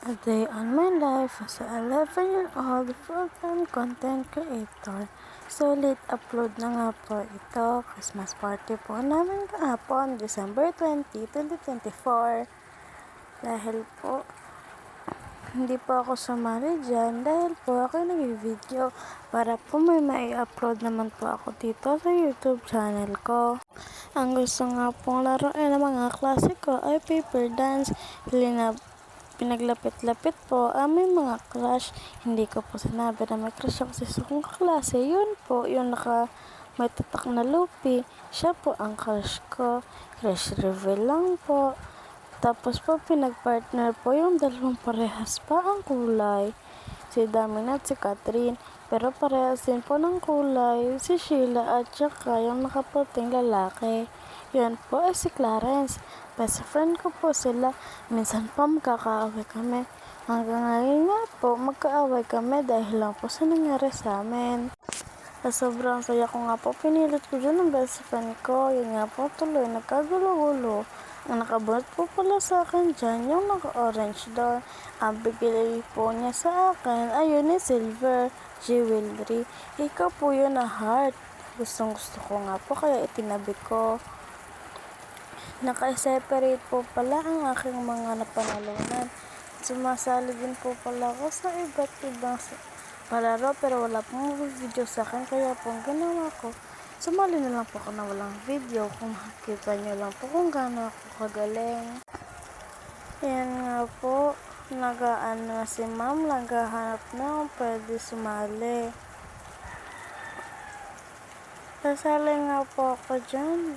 A day on my life as a 11-year-old full-time content creator. So late upload na nga po ito. Christmas party po namin kahapon, December 20, 2024. Dahil po, hindi po ako sumali dyan dahil po ako nag-video para po may mai-upload naman po ako dito sa YouTube channel ko. Ang gusto nga pong laruin ng mga klase ko ay paper dance. Pinaglapit-lapit po aming mga crush. Hindi ko po sinabi na may crush ako sa kong kaklase. Yun po, yung may tatak na lupi. Siya po ang crush ko. Crush reveal lang po. Tapos po pinagpartner po yung dalawang parehas pa ang kulay. Si Damin at si Catherine. Pero parehas din po ng kulay. Si Sheila at saka yung nakaputing lalaki. Yun po ay si Clarence. Best friend ko po sila. Minsan pa magkakaaway kami. Hanggang ngayon nga po, magkaaway kami dahil lang po sa nangyari sa amin. Sa sobrang saya ko nga po, pinilit ko dyan ng best friend ko. Yun nga po tuloy, nagkagulo-gulo. Ang nakabunot po pala sa akin dyan, yung naka-orange doon. Ang bigay po niya sa akin, ayun ni silver jewelry. Ikaw po yun na heart. Gustong gusto ko nga po, kaya itinabi ko. Naka-separate po pala ang aking mga napanalunan. Sumasali din po pala ako sa iba't ibang palaro pero wala pong video sa akin, kaya po ang ginawa ko, sumali na lang po ako na walang video kung makikita nyo lang po kung gaano ako kagaling. Yan nga po, nag-aano si ma'am, naghahanap na kung pwede sumali. Sasali nga po ako dyan.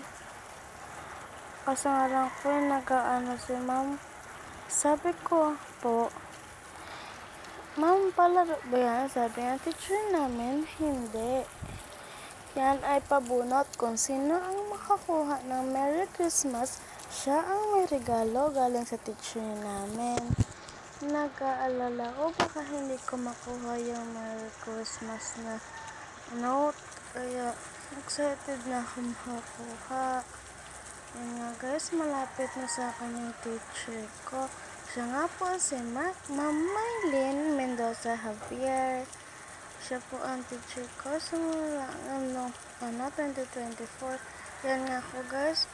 Kasi nga lang po nag-aano si ma'am. Sabi ko po, ma'am palaro ba yan? Sabi ng teacher namin, hindi. Yan ay pabunot kung sino ang makakuha ng Merry Christmas, siya ang may regalo galing sa teacher namin. Nag-aalala ko baka hindi ko makuha yung Merry Christmas na note, kaya excited na ako makakuha. Yan nga guys, malapit na sa akin yung teacher ko. Siya nga po si Ma'am Maylin Mendoza Javier. Siya po ang teacher ko sa 2024. Yan nga ko guys,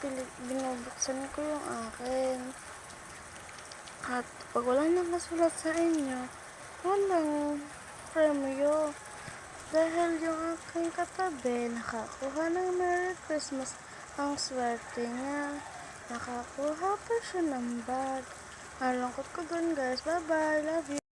binubuksan ko yung akin. At pag wala nakasulat sa inyo, walang premyo. Dahil yung aking katabi nakakuha ng Merry Christmas, ang swerte niya. Nakakuha pa siya ng bag. Ang lungkot ko dun guys. Bye bye. Love you.